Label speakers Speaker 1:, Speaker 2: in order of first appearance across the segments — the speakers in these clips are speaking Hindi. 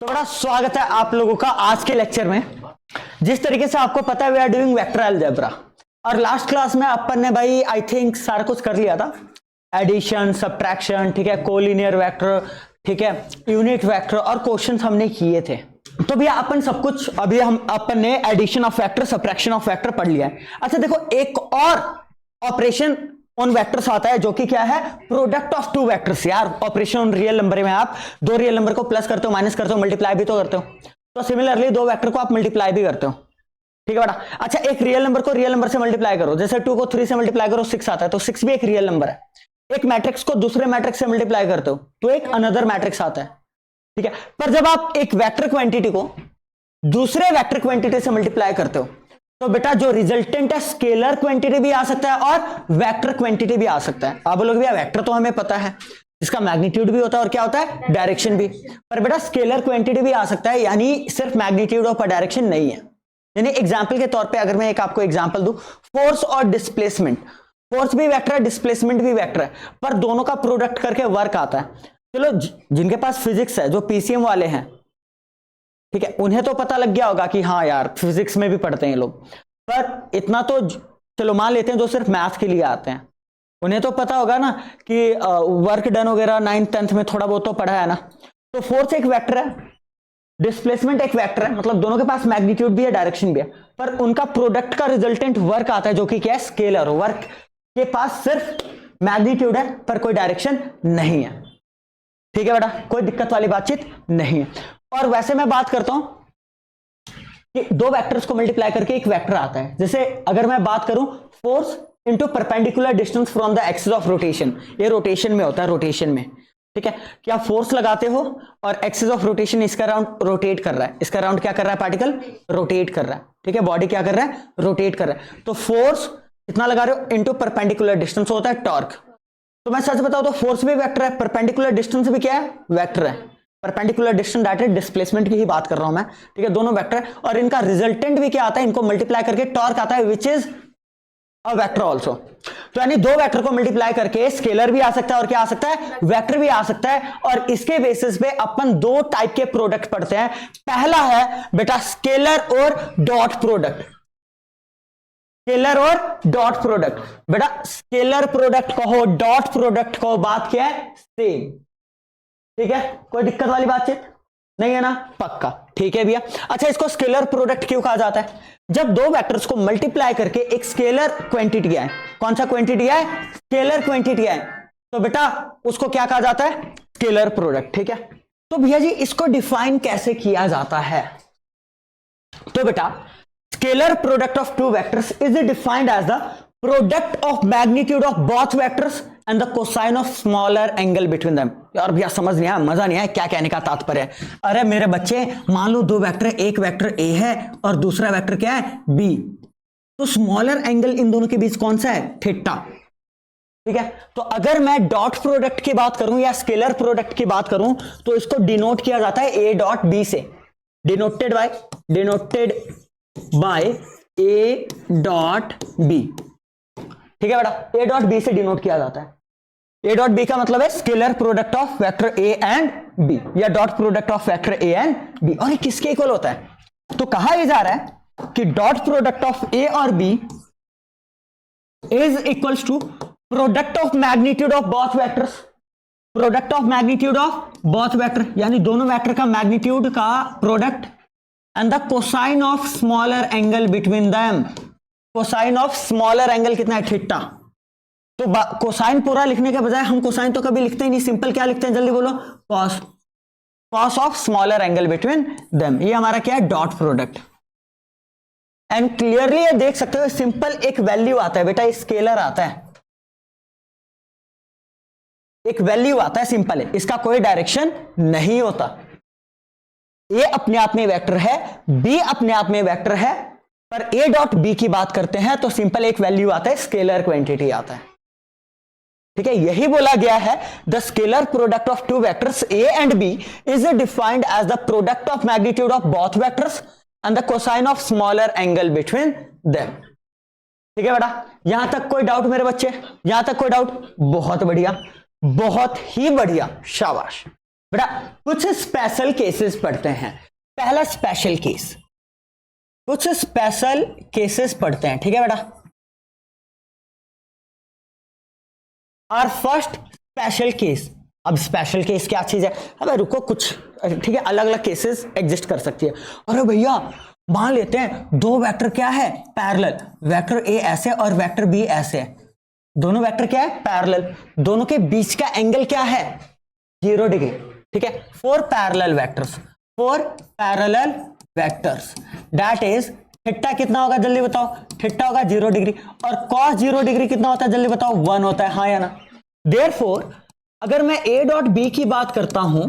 Speaker 1: तो बड़ा स्वागत है आप लोगों का आज के लेक्चर में। जिस तरीके से आपको पता है we are doing vector algebra, और लास्ट क्लास में अपन ने भाई आई थिंक सारा कुछ कर लिया था, एडिशन, सब्ट्रैक्शन, ठीक है, कोलिनियर वेक्टर, ठीक है, यूनिट वेक्टर और क्वेश्चंस हमने किए थे। तो भैया अपन सब कुछ अभी अपन ने addition of vector, subtraction of vector पढ़ लिया है। अच्छा देखो, एक और ऑपरेशन ऑन वेक्टर्स आता है जो कि क्या है, प्रोडक्ट ऑफ टू वेक्टर्स। यार ऑपरेशन ऑन रियल नंबर में आप दो रियल नंबर को प्लस करते हो, माइनस करते हो, मल्टीप्लाई भी तो करते हो। तो सिमिलरली दो वेक्टर को आप मल्टीप्लाई भी करते हो, ठीक है बेटा। अच्छा, एक रियल नंबर को रियल नंबर से मल्टीप्लाई करो, जैसे 2 को 3 से मल्टीप्लाई करो 6 आता है, तो 6 भी एक रियल नंबर है। एक मैट्रिक्स को दूसरे मैट्रिक्स से मल्टीप्लाई करते हो तो एक अनदर मैट्रिक्स आता है, ठीक है। पर जब आप एक वेक्टर क्वांटिटी को दूसरे वेक्टर क्वांटिटी से मल्टीप्लाई करते हो तो बेटा जो रिजल्टेंट है स्केलर क्वांटिटी भी आ सकता है और वेक्टर क्वांटिटी भी आ सकता है। आप बोलोगे भैया वेक्टर तो हमें पता है, इसका मैग्नीट्यूड भी होता है और क्या होता है, डायरेक्शन भी। पर बेटा स्केलर क्वांटिटी भी आ सकता है, यानी सिर्फ मैग्नीट्यूड और डायरेक्शन नहीं है। यानी एग्जाम्पल के तौर पे अगर मैं एक आपको एग्जाम्पल दूं, फोर्स और डिस्प्लेसमेंट, फोर्स भी वेक्टर है, डिस्प्लेसमेंट भी वेक्टर है, पर दोनों का प्रोडक्ट करके वर्क आता है। चलो जिनके पास फिजिक्स है, जो पीसीएम वाले हैं, ठीक है, उन्हें तो पता लग गया होगा कि हाँ यार फिजिक्स में भी पढ़ते हैं लोग। पर इतना तो चलो मान लेते हैं जो सिर्फ मैथ के लिए आते हैं, उन्हें तो पता होगा ना कि वर्क डन वगैरह 9th 10th में थोड़ा बहुत तो पढ़ा है ना। तो फोर्स एक वेक्टर है, डिस्प्लेसमेंट एक वेक्टर है, मतलब दोनों के पास मैग्नीट्यूड भी है, डायरेक्शन भी है, पर उनका प्रोडक्ट का रिजल्टेंट वर्क आता है जो कि क्या है, स्केलर। वर्क के पास सिर्फ मैग्नीट्यूड है पर कोई डायरेक्शन नहीं है, ठीक है बेटा, कोई दिक्कत वाली बातचीत नहीं है। और वैसे मैं बात करता हूं कि दो वेक्टर्स को मल्टीप्लाई करके एक वेक्टर आता है। जैसे अगर मैं बात करूं force into perpendicular distance from the axis of rotation, ये रोटेशन में होता है, रोटेशन में, ठीक है। क्या फोर्स लगाते हो और एक्सिस ऑफ रोटेशन इसका राउंड रोटेट कर रहा है, इसका राउंड क्या कर रहा है, पार्टिकल रोटेट कर रहा है, ठीक है, बॉडी क्या कर रहा है, रोटेट कर रहा है। तो फोर्स कितना लगा रहे हो इनटू परपेंडिकुलर डिस्टेंस होता है टॉर्क। तो मैं सच बताऊं तो फोर्स भी वेक्टर है, परपेंडिकुलर डिस्टेंस भी क्या है, वेक्टर है। परपेंडिकुलर डिस्टेंस डायरेक्ट डिस्प्लेसमेंट की ही बात कर रहा हूं मैं, ठीक है, दोनों वेक्टर है। और इनका रिजल्टेंट भी क्या आता है, इनको मल्टीप्लाई करके टॉर्क आता है, which is a vector also. तो यानी दो वेक्टर को मल्टीप्लाई करके स्केलर भी आ सकता है और क्या आ सकता है, वेक्टर भी आ सकता है। और इसके बेसिस पे अपन दो टाइप के प्रोडक्ट पढ़ते हैं। पहला है बेटा स्केलर और डॉट प्रोडक्ट, स्केलर और डॉट प्रोडक्ट। बेटा स्केलर प्रोडक्ट कहो, डॉट प्रोडक्ट कहो, बात क्या है, सेम, ठीक है, कोई दिक्कत वाली बातचीत नहीं है ना, पक्का, ठीक है भैया। अच्छा, इसको स्केलर प्रोडक्ट क्यों कहा जाता है, जब दो वेक्टर्स को मल्टीप्लाई करके एक स्केलर क्वांटिटी है, कौन सा क्वांटिटी है, स्केलर क्वांटिटी है, तो बेटा उसको क्या कहा जाता है, स्केलर प्रोडक्ट, ठीक है। तो भैया जी इसको डिफाइन कैसे किया जाता है, तो बेटा scalar product of two vectors is defined as the product of magnitude of both vectors and the cosine of smaller angle between them. यार भैया समझ नहीं आया, मजा नहीं आया, क्या कहने का तात्पर्य है। अरे मेरे बच्चे, मान लो दो वेक्टर, एक वेक्टर ए है और दूसरा वेक्टर क्या है, बी, तो स्मॉलर एंगल इन दोनों के बीच कौन सा है, थीटा, ठीक है। तो अगर मैं डॉट प्रोडक्ट की बात करूं या स्केलर प्रोडक्ट की बात करूं तो इसको डिनोट किया जाता है ए डॉट बी से, denoted by A dot B, ठीक है बेटा, ए डॉट बी से डिनोट किया जाता है। ए डॉट बी का मतलब है scalar product of vector A and B, या dot product of vector A and B. और ये किसके इक्वल होता है, तो कहा यह जा रहा है कि डॉट प्रोडक्ट ऑफ ए और B is equals to product of magnitude of both vectors, product of magnitude of both vector, यानी दोनों वेक्टर का मैग्नीट्यूड का product, and the cosine of smaller angle between them. Cosine of smaller angle कितना है, थीटा। तो कोसाइन पूरा लिखने के बजाय हम कोसाइन तो कभी लिखते ही नहीं, सिंपल क्या लिखते हैं, जल्दी बोलो, cos, cos of smaller angle between them. ये हमारा क्या है, डॉट प्रोडक्ट। एंड क्लियरली ये देख सकते हो, सिंपल एक वैल्यू आता है बेटा, स्केलर आता है, एक वैल्यू आता है, सिंपल है, इसका कोई डायरेक्शन नहीं होता। ए अपने आप में वेक्टर है, बी अपने आप में वेक्टर है, पर ए डॉट बी की बात करते हैं तो सिंपल एक वैल्यू आता है, स्केलर क्वांटिटी आता है, ठीक है। यही बोला गया है, the scalar product of two vectors A and B is defined as the product of magnitude of both vectors and the cosine of smaller angle between them, ठीक है बेटा। यहां तक कोई डाउट मेरे बच्चे, यहां तक कोई डाउट, बहुत बढ़िया, बहुत ही बढ़िया, शाबाश। बेटा कुछ स्पेशल केसेस पढ़ते हैं। पहला स्पेशल केस, कुछ स्पेशल केसेस पढ़ते हैं, ठीक है बेटा। और फर्स्ट स्पेशल केस, अब स्पेशल केस क्या चीज है, अबे रुको कुछ, ठीक है, अलग अलग केसेस एग्जिस्ट कर सकती है। अरे भैया मान लेते हैं दो वेक्टर क्या है, पैरेलल, वेक्टर ए ऐसे और वेक्टर बी ऐसे है, दोनों वेक्टर क्या है, पैरेलल, दोनों के बीच का एंगल क्या है, 0 डिग्री, ठीक है। Four parallel vectors, four parallel vectors, that is theta कितना होगा जल्दी बताओ, थीटा होगा 0 डिग्री, और कॉस 0 डिग्री कितना होता है जल्दी बताओ, 1 होता है, हाँ या ना। देयरफॉर अगर मैं ए डॉट बी की बात करता हूं,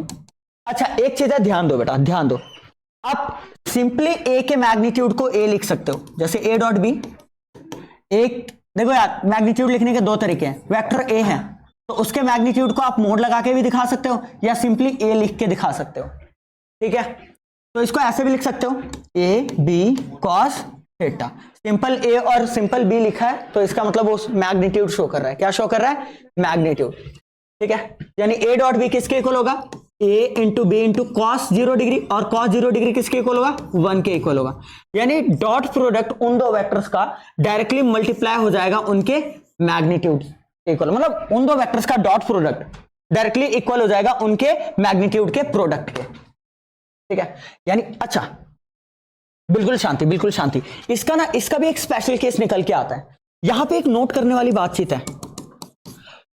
Speaker 1: अच्छा एक चीज है, ध्यान दो बेटा, ध्यान दो, आप सिंपली ए के मैग्नीट्यूड को ए लिख सकते हो, जैसे ए डॉट बी, एक देखो यार मैग्नीट्यूड लिखने के दो तरीके हैं, वेक्टर ए है तो उसके मैग्नीट्यूड को आप मोड लगा के भी दिखा सकते हो या सिंपली ए लिख के दिखा सकते हो, ठीक है। तो इसको ऐसे भी लिख सकते हो, A B cos theta, simple A और सिंपल बी लिखा है तो इसका मतलब वो मैग्नीट्यूड शो कर रहा है, क्या शो कर रहा है, मैग्नीट्यूड, ठीक है। यानी ए डॉट बी किसके इक्वल होगा, A into B into cos 0 degree, और कॉस 0 डिग्री किसके इक्वल होगा, 1 के इक्वल होगा। यानी डॉट प्रोडक्ट उन दो वेक्टर्स का डायरेक्टली मल्टीप्लाई हो जाएगा उनके मैग्नीट्यूड इक्वल, मतलब उन दो वेक्टर्स का डॉट प्रोडक्ट डायरेक्टली इक्वल हो जाएगा उनके मैग्नीट्यूड के प्रोडक्ट के, ठीक है। यानी अच्छा बिल्कुल शांति, बिल्कुल शांति, इसका ना इसका भी एक स्पेशल केस निकल के आता है। यहां पे एक नोट करने वाली बातचीत है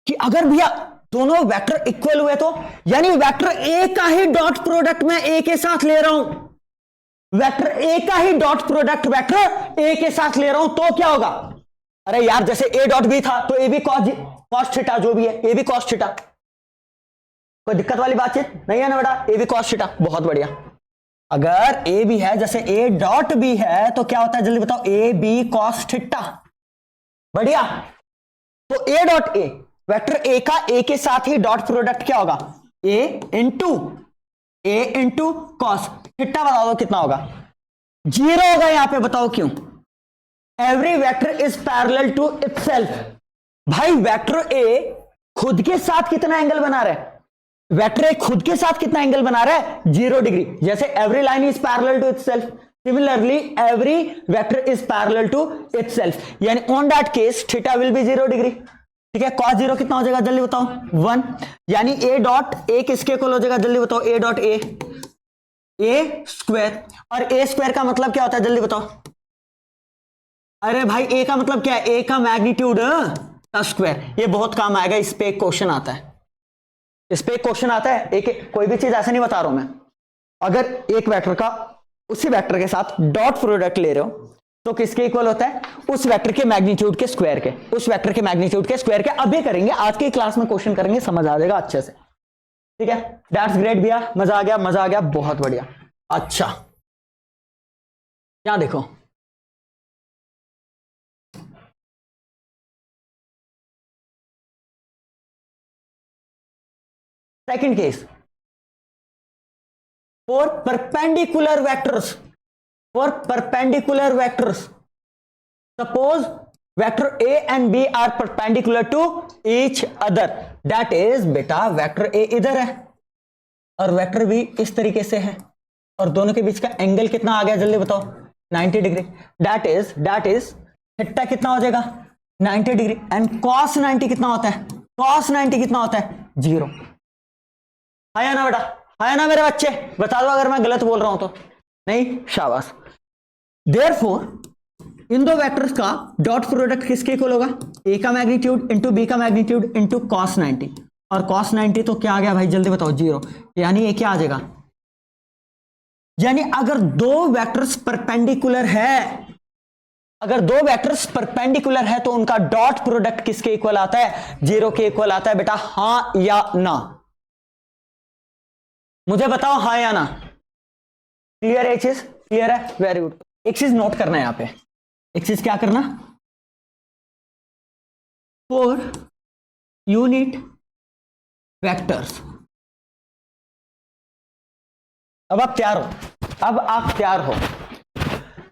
Speaker 1: कि अगर भैया दोनों वेक्टर इक्वल हुए तो, यानी वेक्टर ए का ही डॉट प्रोडक्ट मैं ए के साथ ले रहा हूं, वेक्टर ए का ही डॉट प्रोडक्ट वेक्टर ए के साथ ले रहा हूं तो क्या होगा, अरे यार जैसे ए डॉट बी था तो ए बी कॉस थीटा, जो भी है ए बी कॉस थीटा, कोई दिक्कत वाली बातचीत नहीं है ना बेटा, ए बी कॉस थीटा, बहुत बढ़िया। अगर ए बी है जैसे ए डॉट बी है तो क्या होता है जल्दी बताओ, ए बी कॉस थीटा, बढ़िया। तो ए डॉट ए, वेक्टर ए का ए के साथ ही डॉट प्रोडक्ट क्या होगा, ए इंटू कॉस थीटा, बता दो कितना होगा, 0 होगा यहां पे, बताओ क्यों, every vector is parallel to itself. भाई वेक्टर ए खुद के साथ कितना एंगल बना रहा है, वेक्टर ए खुद के साथ कितना एंगल बना रहा है, 0 डिग्री, जैसे every line is parallel to itself, similarly every vector is parallel to itself, यानी on that case theta will be 0 degree, ठीक है। cos 0 कितना हो जाएगा जल्दी बताओ, 1, यानी ए डॉट ए किसके इक्वल हो जाएगा जल्दी बताओ, ए डॉट ए स्क्वायर, और ए स्क्वायर का मतलब क्या होता है जल्दी बताओ, अरे भाई ए का मतलब क्या है, ए का मैग्नीट्यूड का स्क्वायर, ये बहुत काम आएगा, इस पे एक क्वेश्चन आता है, इस पे एक क्वेश्चन आता है, एक कोई भी चीज ऐसे नहीं बता रहा हूं मैं, अगर एक वेक्टर का उसी वेक्टर के साथ डॉट प्रोडक्ट ले रहे हो तो किसके इक्वल होता है, उस वेक्टर के मैग्नीट्यूड के स्क्वायर के, उस वेक्टर के मैग्नीट्यूड के स्क्वायर के। अभी करेंगे, आज की क्लास में क्वेश्चन करेंगे, समझ आ जाएगा अच्छे से, ठीक है। दैट्स ग्रेट भैया, मजा आ गया, मजा आ गया, बहुत बढ़िया। अच्छा क्या देखो, second case, for perpendicular vectors, for perpendicular vectors, suppose vector a and b are perpendicular to each other, that is बेटा वेक्टर a इधर है और वेक्टर b इस तरीके से है, और दोनों के बीच का एंगल कितना आ गया जल्दी बताओ, 90 डिग्री, दैट इज थीटा कितना हो जाएगा, 90 डिग्री, एंड cos 90 कितना होता है, cos 90 कितना होता है, 0, आया ना बेटा, आया ना मेरे बच्चे, बता दो अगर मैं गलत बोल रहा हूं तो, नहीं, शाबाश। देयरफॉर इन दो वेक्टर्स का डॉट प्रोडक्ट किसके इक्वल होगा, ए का मैग्नीट्यूड इंटू बी का मैग्नीट्यूड इंटू cos 90, और cos 90 तो क्या आ गया भाई जल्दी बताओ, 0, यानी ये क्या आ जाएगा, यानी अगर दो वेक्टर्स परपेंडिकुलर है, अगर दो वेक्टर्स परपेंडिकुलर है तो उनका डॉट प्रोडक्ट किसके इक्वल आता है, 0 के इक्वल आता है बेटा, हां या ना, मुझे बताओ हाँ या ना, क्लियर है, एक चीज क्लियर है, वेरी गुड। एक चीज नोट करना है यहां पे, एक चीज क्या करना, फोर यूनिट वेक्टर्स, अब आप तैयार हो, अब आप तैयार हो,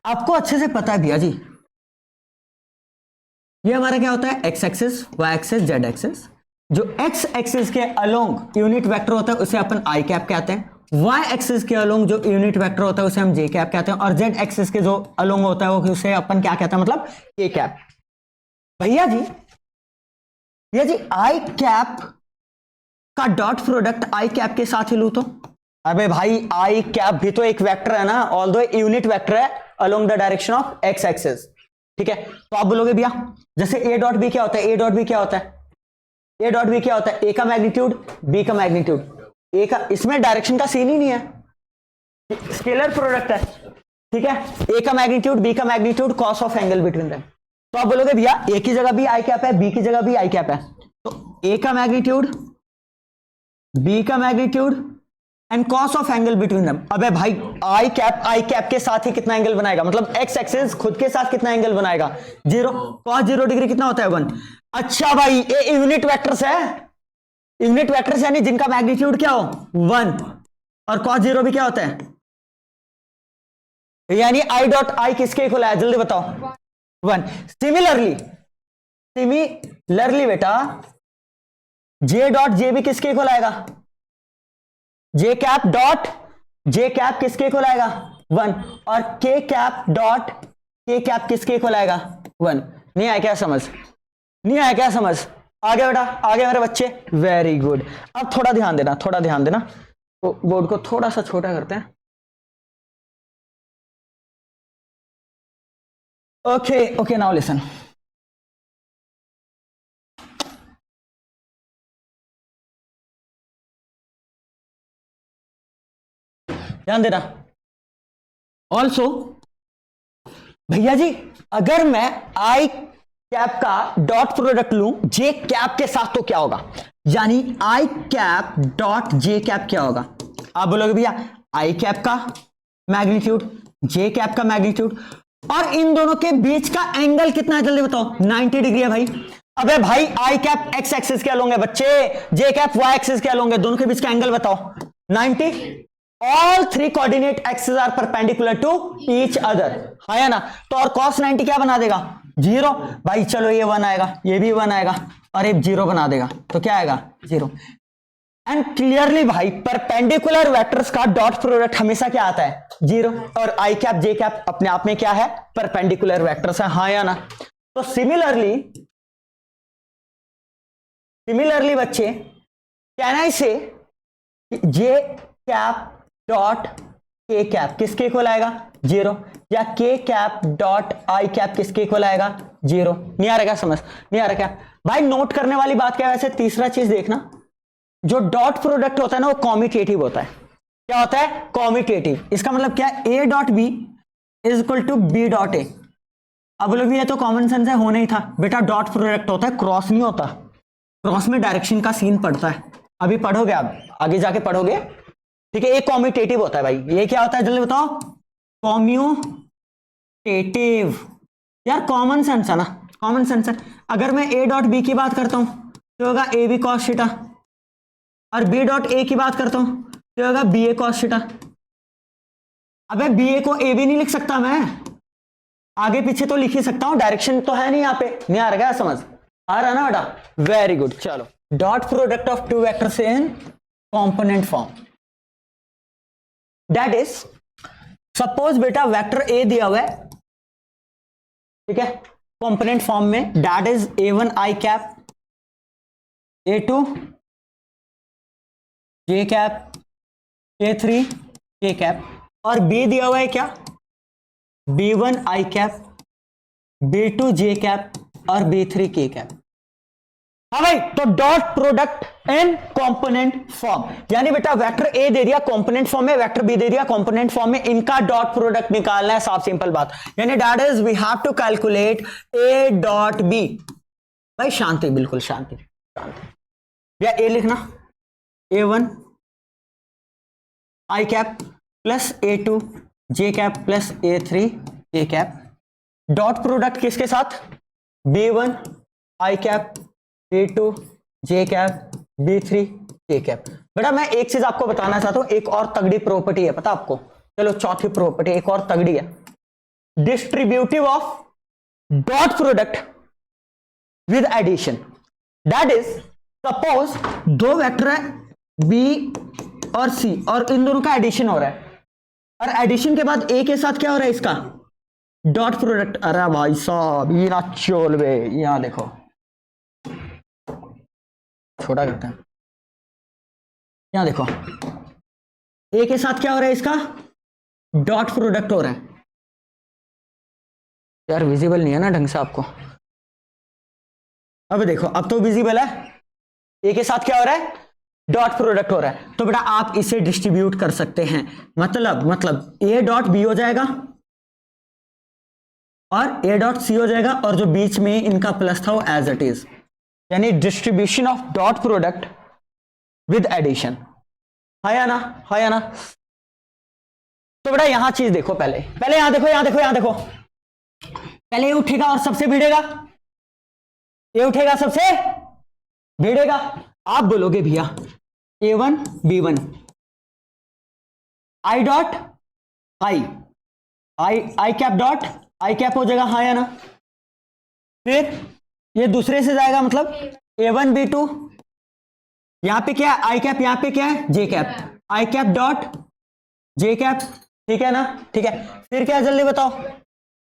Speaker 1: आपको अच्छे से पता है भैया जी ये हमारा क्या होता है, X axis, Y axis, Z axis, जो एक्स एक्सिस के अलोंग यूनिट वेक्टर होता है उसे अपन आई कैप कहते हैं, वाई एक्सिस के अलोंग जो यूनिट वेक्टर होता है उसे हम जे कैप कहते हैं, और जेड एक्सिस के जो अलोंग होता है वो उसे अपन क्या कहते हैं, मतलब के कैप। भैया जी आई कैप का डॉट प्रोडक्ट आई कैप के साथ ही लू तो, अबे भाई आई कैप भी तो एक वेक्टर है ना, ऑल्दो यूनिट वेक्टर है along the direction of x axis, ठीक है। तो आप बोलोगे भैया जैसे ए डॉट बी क्या होता है, ए डॉट बी क्या होता है, ए डॉट बी क्या होता है, ए का मैग्नीट्यूड बी का मैग्नीट्यूड, ए का, इसमें डायरेक्शन का सीन ही नहीं है, स्केलर प्रोडक्ट है, ठीक है। ए का मैग्नीट्यूड बी का magnitude cos of angle between them. तो आप बोलोगे भैया ए की जगह भी आई कैप है, बी की जगह भी आई कैप है, तो ए का मैग्नीट्यूड बी का magnitude and cos of angle between them. अबे भाई आई कैप के साथ ही कितना एंगल बनाएगा, मतलब एक्स एक्सिस खुद के साथ कितना एंगल बनाएगा, 0, कॉस 0 डिग्री कितना होता है 1। अच्छा भाई ये यूनिट वेक्टर्स है, यूनिट वेक्टर्स यानी जिनका मैग्नीट्यूड क्या हो 1, और कॉस 0 भी क्या होता है, यानी आई डॉट आई किसके इक्वल है, जल्दी बताओ 1। सिमिलरली बेटा जे डॉट जे भी किसके इक्वल आएगा, जे कैप डॉट जे कैप किसके इक्वल आएगा 1, और के कैप डॉट के कैप किसके इक्वल आएगा 1। नहीं आया क्या समझ, नहीं आया क्या समझ, आगे बेटा आगे मेरे बच्चे, वेरी गुड। अब थोड़ा ध्यान देना, थोड़ा ध्यान देना, तो बोर्ड को थोड़ा सा छोटा करते हैं। ओके नाउ लिसन, ध्यान देना। ऑल्सो भैया जी अगर मैं आई कैप का डॉट प्रोडक्ट लूं जे कैप के साथ तो क्या होगा, यानी आई कैप डॉट जे कैप क्या होगा। आप बोलोगे भैया आई कैप का मैग्नीट्यूड जे कैप का मैग्नीट्यूड, और इन दोनों के बीच का एंगल कितना है जल्दी बताओ, 90 डिग्री है भाई। अबे भाई आई कैप एक्स एक्सिस क्या लोगे बच्चे, जे कैप वाई एक्सिस क्या लोगे, दोनों के बीच का एंगल बताओ 90। All 3 coordinate axis are perpendicular to each other, है या ना। तो और cos 90 क्या बना देगा 0, भाई चलो ये 1 आएगा, ये भी 1 आएगा, और ये 0 बना देगा, तो क्या आएगा 0। एंड क्लियरली भाई परपेंडिकुलर वेक्टर्स का डॉट प्रोडक्ट हमेशा क्या आता है 0, और आई कैप जे कैप अपने आप में क्या है परपेंडिकुलर वेक्टर्स है, हाँ या ना। तो सिमिलरली बच्चे कैन आई से जे कैप डॉट के कैप किसके इक्वल आएगा 0, या के कैप डॉट आई कैप किसके इक्वल आएगा 0। नहीं आ रहा क्या समझ, नहीं आ रहा क्या भाई। नोट करने वाली बात क्या है वैसे, तीसरा चीज देखना, जो डॉट प्रोडक्ट होता है ना वो कॉम्यूटेटिव होता है। क्या होता है कॉम्यूटेटिव, इसका मतलब क्या है A dot B is equal to B dot A. अब लोग ये तो कॉमन सेंस है, होना ही था बेटा, डॉट प्रोडक्ट होता है क्रॉस नहीं होता, क्रॉस में डायरेक्शन का सीन पड़ता है, अभी पढ़ोगे आप आगे जाके पढ़ोगे, ठीक है। ये कॉम्यूटेटिव होता है भाई, ये क्या होता है जल्दी बताओ, कॉम्यूटेटिव। यार कॉमन सेंस है ना, कॉमन सेंस है। अगर मैं ए डॉट बी की बात करता हूं तो होगा ए बी कॉस थीटा, और बी डॉट ए की बात करता हूं तो होगा बी ए कॉस थीटा। अबे बी ए को ए बी नहीं लिख सकता मैं, आगे पीछे तो लिख ही सकता हूं, डायरेक्शन तो है नहीं यहाँ पे। नहीं आ रहा क्या समझ, आ रहा ना बेटा, वेरी गुड। चलो dot product of 2 vectors in component form, that is suppose बेटा वेक्टर ए दिया हुआ है, ठीक है, कॉम्पोनेंट फॉर्म में, that is a1 I cap, a2 J cap, a3 K cap, और b दिया हुआ है क्या b1 आई कैप, b2 जे कैप, और b3 के कैप। हाँ भाई, तो dot product in component form, यानी बेटा वेक्टर ए दे दिया कंपोनेंट फॉर्म में, वेक्टर बी दे दिया कंपोनेंट फॉर्म में, इनका डॉट प्रोडक्ट निकालना है, साफ सिंपल बात। यानी that is we have to calculate A dot B. भाई शांति, बिल्कुल शांति शांति, या ए लिखना a1 I cap plus a2 J cap plus a3 K cap, dot product किसके साथ b1 आई कैप, b2 जे कैप, b3 के कैप। बेटा मैं एक चीज आपको बताना चाहता हूं, एक और तगड़ी प्रॉपर्टी है पता आपको, चलो चौथी प्रॉपर्टी एक और तगड़ी है, distributive of dot product with addition. That is suppose दो वेक्टर है बी और सी और इन दोनों का एडिशन हो रहा है और एडिशन के बाद ए के साथ क्या हो रहा है इसका डॉट प्रोडक्ट। अरे भाई साहब ये ना चोल बे, यहां देखो छोटा करते हैं, यहां देखो ए के साथ क्या हो रहा है इसका डॉट प्रोडक्ट हो रहा है। यार विजिबल नहीं है ना ढंग से आपको, अब देखो अब तो विजिबल है। ए के साथ क्या हो रहा है डॉट प्रोडक्ट हो रहा है, तो बेटा आप इसे डिस्ट्रीब्यूट कर सकते हैं, मतलब ए डॉट बी हो जाएगा और ए डॉट सी हो जाएगा और जो बीच में इनका प्लस था वो एज इट इज, यानी distribution of dot product with addition. है या ना, है या ना। तो बेटा यहां चीज देखो, पहले यहां देखो, यहां देखो पहले ये उठेगा और सबसे भिड़ेगा, ये उठेगा सबसे भिड़ेगा। आप बोलोगे भैया A1 B1 I dot I cap dot I cap हो जाएगा, हाँ या ना। फिर ये दूसरे से जाएगा, मतलब A1 B2 यहां पे क्या है आई कैप, यहां पे क्या है जे कैप, आई कैप डॉट जे कैप, ठीक है ना, ठीक है। फिर क्या जल्दी बताओ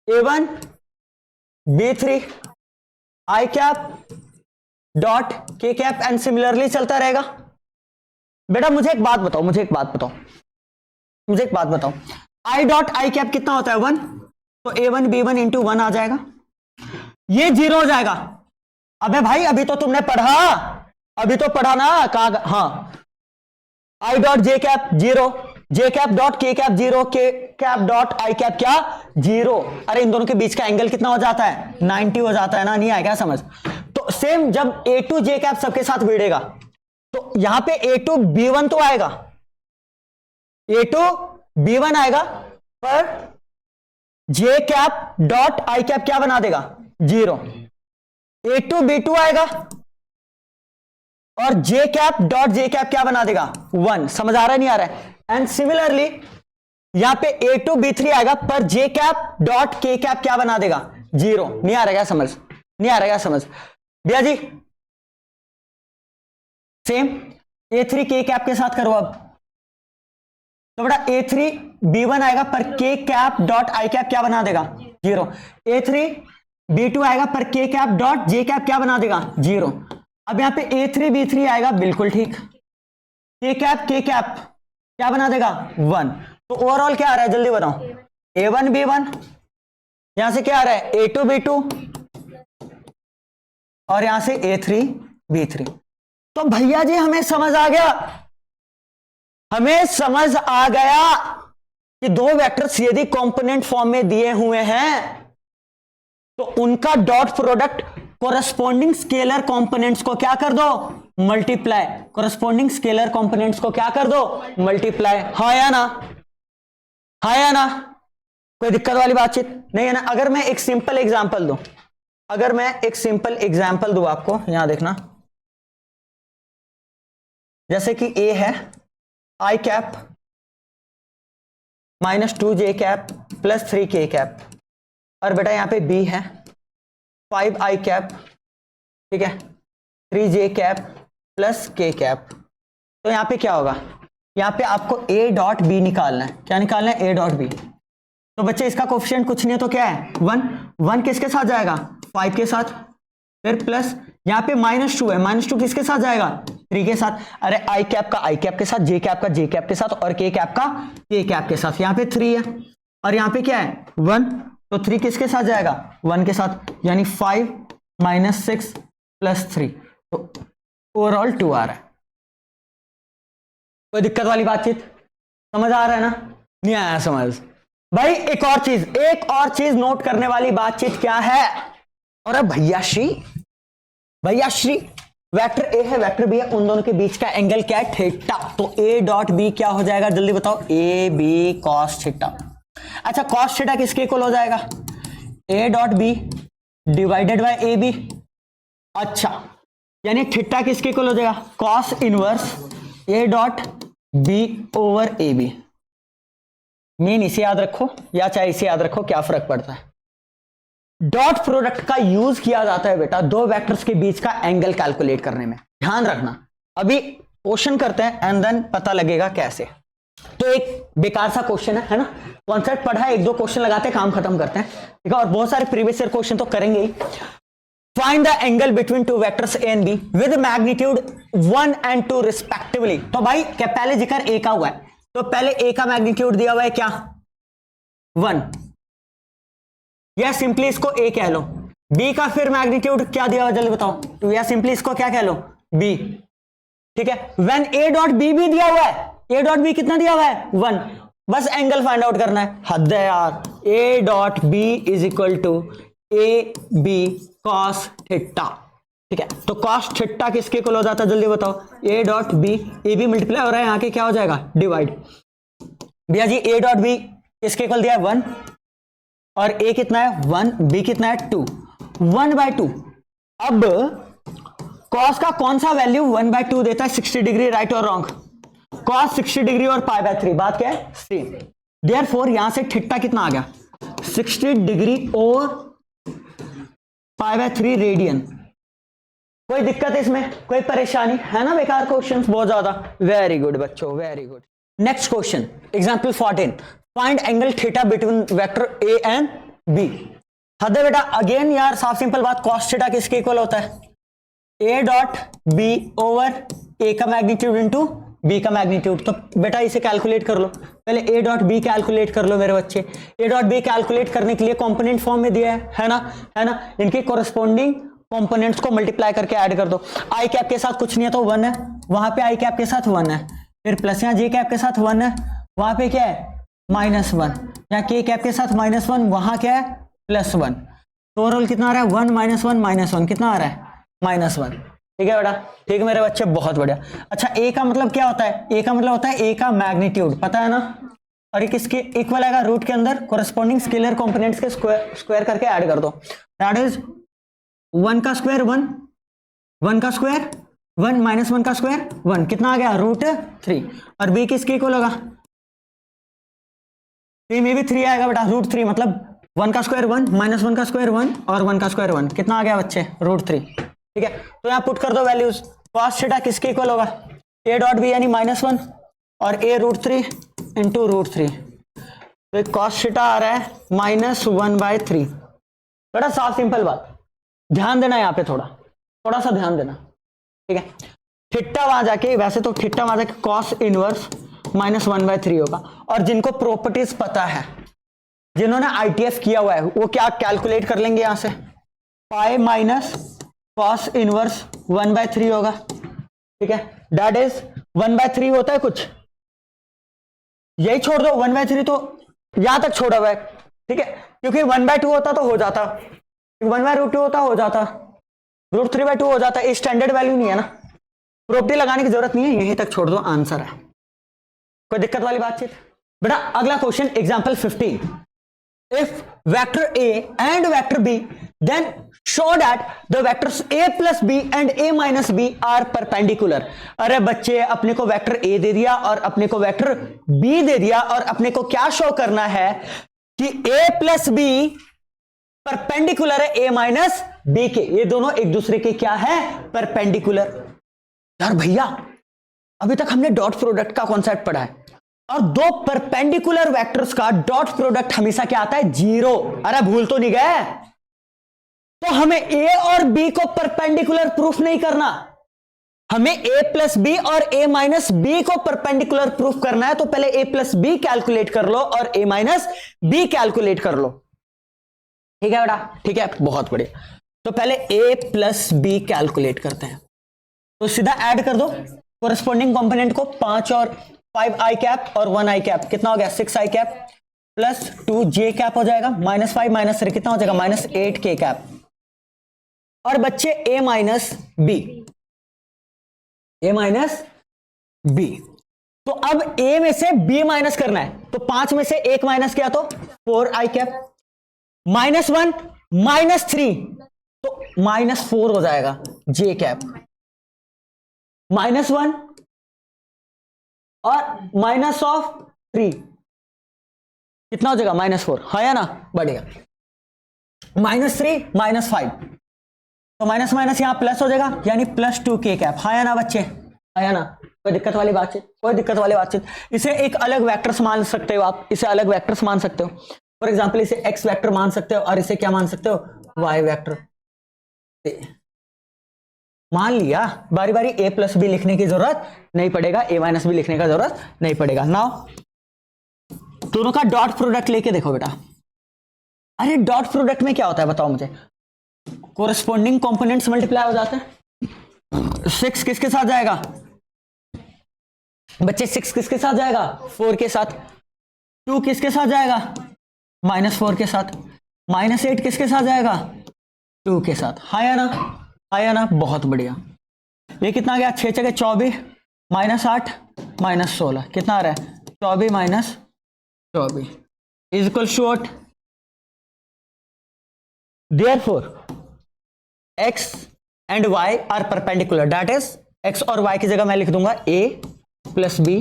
Speaker 1: A1 B3 आई कैप डॉट के कैप एंड सिमिलरली चलता रहेगा। बेटा मुझे एक बात बताओ आई डॉट आई कैप कितना होता है 1, तो A1 B1 इंटू 1 आ जाएगा, ये 0 हो जाएगा। अबे भाई अभी तो तुमने पढ़ा, ना कहा, हाँ I dot J cap 0, J cap dot के cap 0, K cap dot I cap क्या 0। अरे इन दोनों के बीच का एंगल कितना हो जाता है 90 हो जाता है ना, नहीं आएगा समझ। तो सेम जब A2 जे कैप सबके साथ भिड़ेगा तो यहां पे A2 B1 तो आएगा, A2 B1 आएगा, पर जे कैप डॉट आई कैप क्या बना देगा 0। A2 B2 आएगा और जे कैप डॉट जे कैप क्या बना देगा 1। समझ आ रहा है नहीं आ रहा है। एंड सिमिलरली यहां पे A2 B3 आएगा, पर जे कैप डॉट के कैप क्या बना देगा 0। नहीं आ रहा क्या समझ, नहीं आ रहा क्या समझ भैया जी। सेम A3 के कैप के साथ करो अब, तो बेटा A3 B1 आएगा, पर के कैप डॉट आई कैप क्या बना देगा 0। A3 B2 आएगा, पर के कैप डॉट जे कैप क्या बना देगा 0। अब यहां पे A3 B3 आएगा, बिल्कुल ठीक, के कैप क्या बना देगा 1। तो ओवरऑल क्या आ रहा है जल्दी बताओ A1 B1, यहां से क्या आ रहा है A2 B2 और यहां से A3 B3। तो भैया जी हमें समझ आ गया कि दो वेक्टर्स यदि कंपोनेंट फॉर्म में दिए हुए हैं तो उनका dot product corresponding scalar components को क्या कर दो मल्टीप्लाई, कोरस्पॉन्डिंग स्केलर कंपोनेंट्स को क्या कर दो मल्टीप्लाई। हाँ या ना, हाँ या ना, कोई दिक्कत वाली बातचीत नहीं है ना। अगर मैं एक सिंपल एग्जांपल दूं आपको, यहां देखना, जैसे कि ए है आई कैप -2 जे कैप +3 के कैप, और बेटा यहां पे बी है 5 आई कैप, ठीक है, 3 जे कैप + के कैप। तो यहां पे क्या होगा, यहां पे आपको ए डॉट बी निकालना है। क्या निकालना है ए डॉट बी। तो बच्चे इसका कोफिशिएंट कुछ नहीं है तो क्या है 1 किसके साथ जाएगा 5 के साथ, फिर प्लस यहां पे -2 है, -2 किसके साथ जाएगा 3 के साथ। अरे आई कैप का आई कैप के साथ, जे कैप का जे कैप के साथ, और के कैप का के कैप के साथ। यहां पे 3 है और यहां पे क्या है 1, तो 3 किसके साथ जाएगा 1 के साथ, यानी 5 - 6 + 3, तो ओवरऑल 2 आ रहा है। कोई दिक्कत वाली बातचीत, समझ आ रहा है ना, नहीं आया समझ भाई। एक और चीज नोट करने वाली बातचीत क्या है, और भैया श्री वेक्टर ए है वेक्टर बी है, उन दोनों के बीच का एंगल क्या है थीटा। तो ए डॉट बी क्या हो जाएगा जल्दी बताओ ए बी कॉस थीटा। अच्छा कॉस थीटा किसके इक्वल हो जाएगा A dot B divided by A B. अच्छा यानी थीटा किसके इक्वल हो जाएगा cos inverse A dot B over A B. Mean इसे याद रखो या चाहे इसे याद रखो, क्या फर्क पड़ता है। डॉट प्रोडक्ट का यूज किया जाता है बेटा दो वेक्टर्स के बीच का एंगल कैलकुलेट करने में। ध्यान रखना, अभी क्वेश्चन करते हैं एंड देन पता लगेगा कैसे। तो एक बेकार सा क्वेश्चन है ना, कॉन्सेप्ट पढ़ा है, एक दो क्वेश्चन लगाते हैं, काम खत्म करते हैं, ठीक है। और बहुत सारे प्रीवियस ईयर क्वेश्चन तो करेंगे ही। Find the angle between two vectors A and B with magnitude 1 and 2 respectively. तो भाई क्या पहले जिक्र ए का हुआ है, तो पहले ए का मैग्नीट्यूड दिया हुआ है क्या 1, या सिंपली इसको ए कह लो। बी का फिर मैग्नीट्यूड क्या दिया हुआ जल्दी बताओ, तो या सिंपली इसको क्या कह लो बी, ठीक है। व्हेन ए डॉट बी भी दिया हुआ है, ए डॉट बी कितना दिया हुआ है 1, बस एंगल फाइंड आउट करना है। हद है यार, A dot B is equal to A B cos theta, ठीक है। तो कॉस थीटा किसके इक्वल हो जाता है जल्दी बताओ, A dot B, A B multiply हो रहा है यहाँ के क्या हो जाएगा डिवाइड। भैया जी ए डॉट बी किसके इक्वल दिया है 1 और ए कितना है 1, बी कितना है 2, 1/2। अब कॉस का कौन सा वैल्यू 1/2 देता है 60 डिग्री, राइट और रॉन्ग, कॉस 60 डिग्री और π/3, बात क्या है सेम। देयरफॉर यहां से थीटा कितना आ गया 60 डिग्री और π/3 रेडियन। कोई दिक्कत है इसमें, कोई परेशानी है ना, बेकार क्वेश्चंस बहुत ज्यादा। वेरी गुड बच्चों, very good. Next question example 14, find angle theta between vector A and B. हद है बेटा, अगेन यार साफ सिंपल बात, कॉस थीटा किसके इक्वल होता है ए डॉट बी ओवर ए का मैग्नीट्यूड इंटू बी का मैग्नीट्यूड। तो बेटा इसे कैलकुलेट कर लो, पहले ए डॉट बी कैलकुलेट कर लो मेरे बच्चे। ए डॉट बी कैलकुलेट करने के लिए कंपोनेंट फॉर्म में दिया है ना, है ना, इनके कोरस्पॉन्डिंग कंपोनेंट्स को मल्टीप्लाई करके ऐड कर दो। आई कैप के साथ कुछ नहीं है तो 1 है, वहां पे आई कैप के साथ 1 है, फिर प्लस यहाँ जे कैप के साथ 1 है, वहां पे क्या है -1, यहाँ के कैप के साथ -1, वहां क्या है +1। तो ओवरऑल कितना आ रहा है 1 -1 -1 कितना आ रहा है -1, ठीक है बेटा, ठीक है मेरे बच्चे, बहुत बढ़िया। अच्छा ए का मतलब क्या होता है, ए का मतलब होता है ए का मैग्नीट्यूड, पता है ना, और ये किसके इक्वल आएगा रूट के अंदर कोरस्पॉन्डिंग स्केलर कंपोनेंट्स के स्क्वायर करके ऐड कर दो। दैट इज 1 का स्क्वायर 1, 1 का स्क्वायर 1 -1 का स्क्वायर 1, कितना आ गया √3। और बी किसके इक्वल होगा, बी में भी 3 आएगा बेटा, √3, मतलब 1 का स्क्वायर 1 -1 का स्क्वायर 1 और 1 का स्क्वायर 1, कितना आ गया बच्चे √3, ठीक है। तो यहां पुट कर दो वैल्यूज, कॉस थीटा किसके इक्वल होगा ए डॉट बी यानी -1 और ए √3 इंटू √3, तो कॉस थीटा आ रहा है -1/3। बेटा साफ सिंपल बात, ध्यान देना यहाँ पे थोड़ा सा ध्यान देना, ठीक है। थीटा वहां जाके, वैसे तो थीटा वहां जाके कॉस इनवर्स -1/3 होगा। और जिनको प्रॉपर्टीज पता है, जिन्होंने ITF किया हुआ है, वो क्या कैलकुलेट कर लेंगे यहां से, पाई माइनस कॉस इनवर्स 1/3 होगा, ठीक है। दैट इज 1/3 होता है कुछ, यही छोड़ दो 1/3, तो यहां तक छोड़ा हुआ है, ठीक है, क्योंकि 1/2 होता तो हो जाता, 1/√2 होता हो जाता, √3/2 हो जाता, स्टैंडर्ड वैल्यू नहीं है ना, प्रॉपर्टी लगाने की जरूरत नहीं है, यहीं तक छोड़ दो, आंसर है। कोई दिक्कत वाली बातचीत बेटा। अगला question example 15, if vector A and vector B then show that the vectors A plus B and A minus B are perpendicular। अरे बच्चे, अपने को वेक्टर A दे दिया और अपने को वेक्टर B दे दिया, और अपने को क्या शो करना है कि A plus B परपेंडिकुलर है A माइनस B के, ये दोनों एक दूसरे के क्या है परपेंडिकुलर। यार भैया अभी तक हमने डॉट प्रोडक्ट का कॉन्सेप्ट पढ़ा है, और दो परपेंडिकुलर वेक्टर्स का डॉट प्रोडक्ट हमेशा क्या आता है 0। अरे भूल तो नहीं गए, तो हमें A और B को परपेंडिकुलर प्रूफ नहीं करना, हमें A प्लस बी और A माइनस बी को परपेंडिकुलर प्रूफ करना है। तो पहले A प्लस बी कैलकुलेट कर लो और A माइनस बी कैलकुलेट कर लो, ठीक है बेटा, ठीक है, बहुत बढ़िया। तो पहले A प्लस बी कैलकुलेट करते हैं, तो सीधा ऐड कर दो कोरस्पॉन्डिंग कंपोनेंट को, 5 और 5 आई कैप और 1 आई कैप, कितना हो गया 6 आई कैप प्लस 2 जे कैप हो जाएगा, -5 -3 कितना हो जाएगा -8 के कैप। और बच्चे A minus B, A minus B, तो अब A में से B माइनस करना है, तो 5 में से 1 माइनस किया तो 4 आई कैप, -1 -3 तो -4 हो जाएगा जे कैप, -1 और -3 कितना हो जाएगा -4, हाँ या ना, बढ़िया। -3 -5, तो माइनस माइनस यहां प्लस हो जाएगा, यानी +2k कैप। हाँ या ना बच्चे, हाँ या ना, कोई दिक्कत वाली बातचीत, कोई दिक्कत वाली बातचीत। इसे एक अलग वेक्टर्स मान सकते हो आप, इसे अलग वेक्टर्स मान सकते हो। फॉर एग्जाम्पल इसे x वेक्टर मान सकते हो और इसे क्या मान सकते हो, y वेक्टर। मान लिया, बारी बारी a+b लिखने की जरूरत नहीं पड़ेगा, a- भी लिखने का जरूरत नहीं पड़ेगा। नाउ दोनों का डॉट प्रोडक्ट लेके देखो बेटा। अरे डॉट प्रोडक्ट में क्या होता है बताओ मुझे, कोरस्पॉन्डिंग कंपोनेंट्स मल्टीप्लाई हो जाते हैं। 6 किसके साथ जाएगा बच्चे, 6 किसके साथ जाएगा, 4 के साथ। 2 किसके साथ जाएगा, -4 के साथ। -8 किसके साथ जाएगा, 2 के साथ। हाँ या ना, हाँ या ना, बहुत बढ़िया। ये कितना आ गया, 6 जगह 24 -8 -16 कितना आ रहा है, 24 - 24 is equal to what. Therefore, x and y are perpendicular. That is, x और y की जगह मैं लिख दूंगा a plus b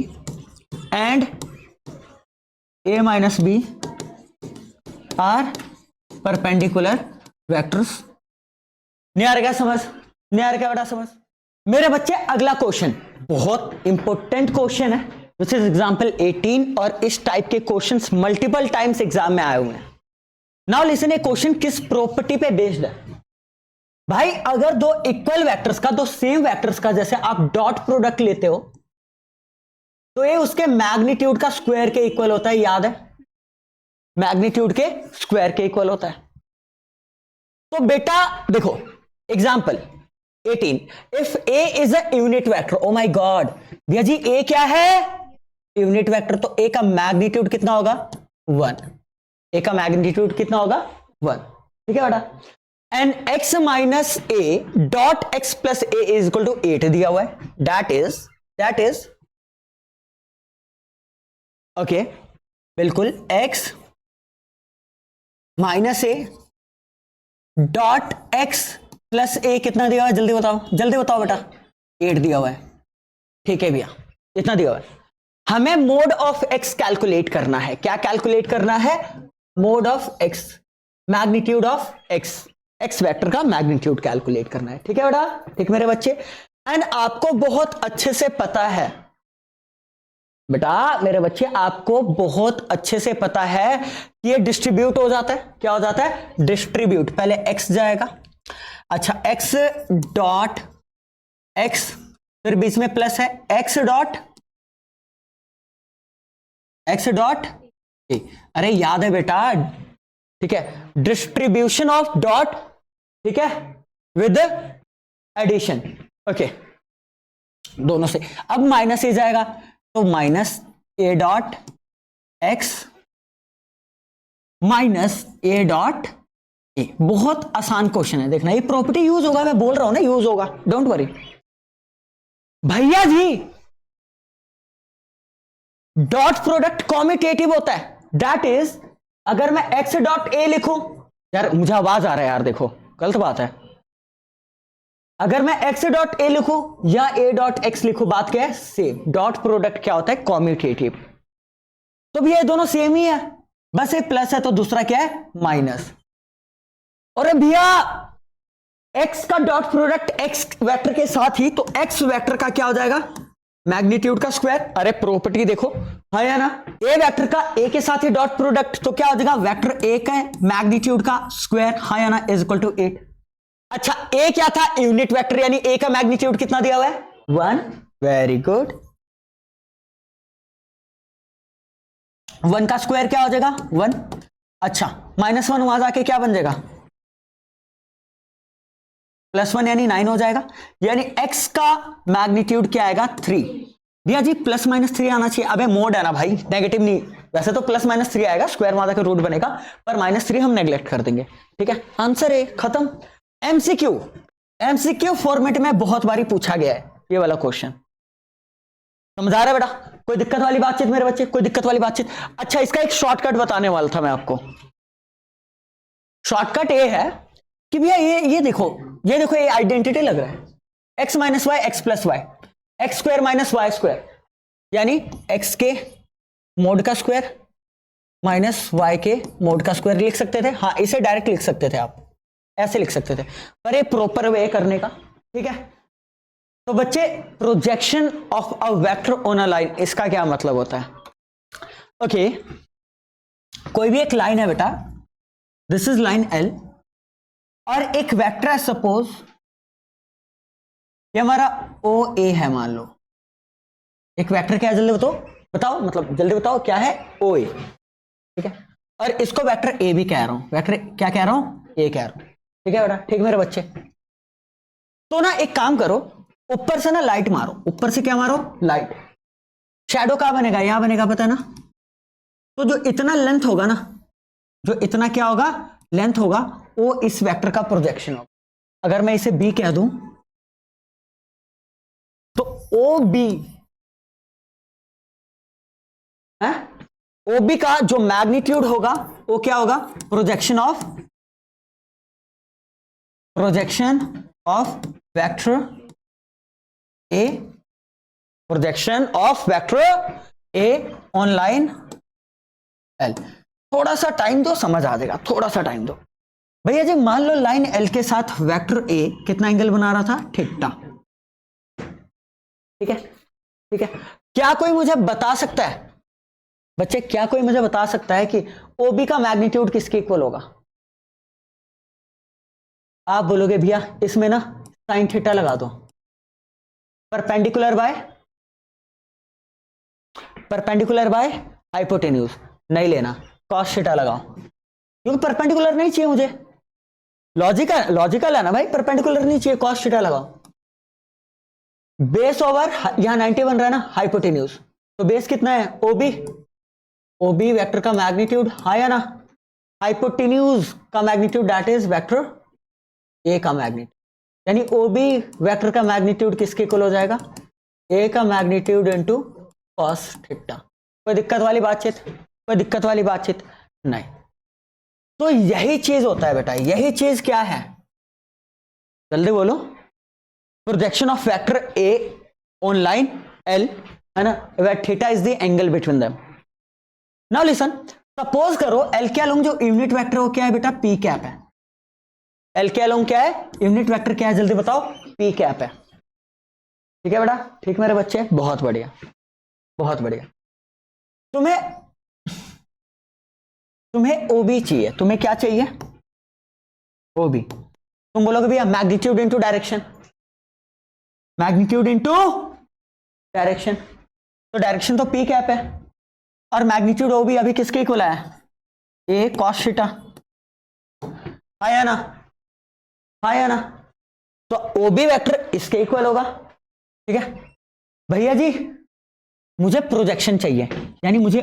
Speaker 1: and a minus b are perpendicular vectors. नहीं आ रहा क्या समझ, नहीं आ रहा क्या बेटा समझ मेरे बच्चे। अगला क्वेश्चन बहुत इंपॉर्टेंट क्वेश्चन है, विच इज एग्जाम्पल 18, और इस टाइप के क्वेश्चंस मल्टीपल टाइम्स एग्जाम में आए हुए हैं। नाउ लिसन, ये क्वेश्चन किस प्रॉपर्टी पे बेस्ड है भाई। अगर दो इक्वल वेक्टर्स का, दो सेम वेक्टर्स का जैसे आप डॉट प्रोडक्ट लेते हो तो ये उसके मैग्नीट्यूड का स्क्वायर के इक्वल होता है, याद है, मैग्नीट्यूड के स्क्वायर के इक्वल होता है। तो बेटा देखो example 18, if a is a unit vector, oh my God भैया जी a क्या है, यूनिट वेक्टर, तो a का मैग्नीट्यूड कितना होगा 1, a का मैग्नीट्यूड कितना होगा 1, ठीक है बेटा। And x minus a dot x plus a is equal to 8 दिया हुआ है, दैट इज ओके बिल्कुल, x minus a dot x plus a कितना दिया हुआ है, जल्दी बताओ बेटा, 8 दिया हुआ है, ठीक है भैया, इतना दिया हुआ है। हमें मोड ऑफ x कैलकुलेट करना है, क्या कैलकुलेट करना है, mode of x, magnitude of x vector का मैग्नीट्यूड कैलकुलेट करना है, ठीक है बेटा, ठीक मेरे बच्चे। एंड आपको बहुत अच्छे से पता है बेटा, मेरे बच्चे आपको बहुत अच्छे से पता है कि ये डिस्ट्रीब्यूट हो जाता है, क्या हो जाता है, डिस्ट्रीब्यूट। पहले x जाएगा, अच्छा x डॉट x, फिर बीच में प्लस है x डॉट a, अरे याद है बेटा, ठीक है, डिस्ट्रीब्यूशन ऑफ डॉट, ठीक है, विद एडिशन, ओके, दोनों से। अब माइनस ए जाएगा, तो minus A dot x minus A dot A. बहुत आसान क्वेश्चन है, देखना ये प्रॉपर्टी यूज होगा, मैं बोल रहा हूं ना यूज होगा, डोंट वरी भैया जी। डॉट प्रोडक्ट कॉम्यूटेटिव होता है, दैट इज अगर मैं x डॉट ए लिखूं, यार मुझे आवाज आ रहा है यार, देखो गलत बात है, अगर मैं x डॉट ए लिखूं या a डॉट एक्स लिखूं, बात क्या है, सेम। डॉट प्रोडक्ट क्या होता है, कॉम्यूटेटिव। तो भैया ये दोनों सेम ही है, बस एक प्लस है तो दूसरा क्या है, माइनस। और भैया x का डॉट प्रोडक्ट x वेक्टर के साथ ही, तो x वेक्टर का क्या हो जाएगा, मैग्नीट्यूड का स्क्वायर। अरे प्रॉपर्टी देखो, हाँ या ना, ए वेक्टर का ए के साथ ही डॉट प्रोडक्ट, तो क्या हो जाएगा, वेक्टर ए का मैग्नीट्यूड का स्क्वायर, हाँ या ना, इज इक्वल टू 8। अच्छा ए क्या था, यूनिट वेक्टर, यानी ए का मैग्नीट्यूड कितना दिया हुआ है, 1, वेरी गुड। 1 का स्क्वायर क्या हो जाएगा, 1। अच्छा -1 वहां जाके क्या बन जाएगा, +1 यानी 9 हो जाएगा, यानी x का मैग्नीट्यूड क्या आएगा, 3। भैया जी +-3 आना चाहिए, अबे मोड है ना भाई, नेगेटिव नहीं, वैसे तो +-3 आएगा, स्क्वायर वहां जाकर रूट बनेगा, पर -3 हम नेग्लेक्ट कर देंगे, ठीक है, आंसर है खत्म। एमसीक्यू फॉर्मेट में बहुत बारी पूछा गया है ये वाला क्वेश्चन, समझ आ रहा है बेटा, कोई दिक्कत वाली बातचीत मेरे बच्चे, कोई दिक्कत वाली बातचीत। अच्छा इसका एक शॉर्टकट बताने वाला था मैं आपको, शॉर्टकट ये है कि भैया ये देखो ये आइडेंटिटी लग रहा है, x minus Y X plus Y, X square minus Y square, यानी x के मोड का स्क्वायर माइनस वाई के मोड का स्क्वायर लिख सकते थे। हाँ, इसे डायरेक्ट लिख सकते थे, आप ऐसे लिख सकते थे, पर ये प्रॉपर वे करने का, ठीक है। तो बच्चे, projection of a vector on a line, इसका क्या मतलब होता है? ओके, कोई भी एक लाइन है बेटा, दिस इज लाइन एल, और एक वेक्टर है, सपोज ये हमारा ओ ए है, मान लो। एक वेक्टर क्या है, जल्दी बताओ, बताओ, मतलब जल्दी बताओ क्या है, ओ ए, ठीक है। और इसको वेक्टर ए भी कह रहा हूं, वेक्टर क्या कह रहा हूं, ए कह रहा हूं, ठीक है बेटा, ठीक मेरे बच्चे। तो ना एक काम करो, ऊपर से ना लाइट मारो, ऊपर से क्या मारो, लाइट। शैडो कहां बनेगा, यहां बनेगा, पता है ना। तो जो इतना लेंथ होगा ना, जो इतना क्या होगा, लेंथ होगा, वो इस वेक्टर का प्रोजेक्शन होगा। अगर मैं इसे बी कह दूं, तो ओ बी है, ओ बी का जो मैग्नीट्यूड होगा वो क्या होगा, projection of vector A, projection of vector A on line L. थोड़ा सा टाइम दो, समझ आ जाएगा, थोड़ा सा टाइम दो भैया जी। मान लो लाइन एल के साथ वेक्टर ए कितना एंगल बना रहा था, थीटा, ठीक है, ठीक है। क्या कोई मुझे बता सकता है बच्चे, क्या कोई मुझे बता सकता है कि ओबी का मैग्नीट्यूड किसके इक्वल होगा? आप बोलोगे भैया इसमें ना साइन थीटा लगा दो, परपेंडिकुलर बाय हाइपोटेन्यूज, नहीं लेना, कॉस थीटा लगाओ, क्योंकि परपेंडिकुलर नहीं चाहिए मुझे। लॉजिकल है ना भाई, परपेंडिकुलर नहीं चाहिए, कॉस थीटा लगाओ। बेस ओवर यहां 90 बन रहा है ना, हाइपोटेन्यूज, तो बेस कितना है, ओबी वेक्टर का मैग्नीट्यूड, हाँ या ना, हाइपोटेन्यूज का magnitude that is vector A का मैग्नीट्यूड, यानी ओबी वेक्टर का मैग्नीट्यूड किसके इक्वल हो जाएगा, ए का मैग्नीट्यूड इनटू कॉस थीटा। कोई दिक्कत वाली बातचीत नहीं। तो यही चीज होता है बेटा, यही चीज क्या है, जल्दी बोलो, projection of vector A on line L, है ना, where theta is the angle between them. Now listen, suppose करो एल के अलोंग जो यूनिट वेक्टर वो क्या है बेटा, पी कैप है। एल के अलोंग क्या है, यूनिट वेक्टर क्या है, जल्दी बताओ, पी कैप है, ठीक है बेटा, ठीक मेरे बच्चे, बहुत बढ़िया, बहुत बढ़िया। तुम्हें ओबी चाहिए, तुम्हें क्या चाहिए, ओबी। तुम बोलोगे भैया मैग्नीट्यूड इनटू डायरेक्शन, तो डायरेक्शन तो पी कैप है, और मैग्नीट्यूड ओबी अभी किसके इक्वल है, ए कॉस थीटा, आया ना, तो ओबी वेक्टर इसके इक्वल होगा, ठीक है। भैया जी मुझे प्रोजेक्शन चाहिए, यानी मुझे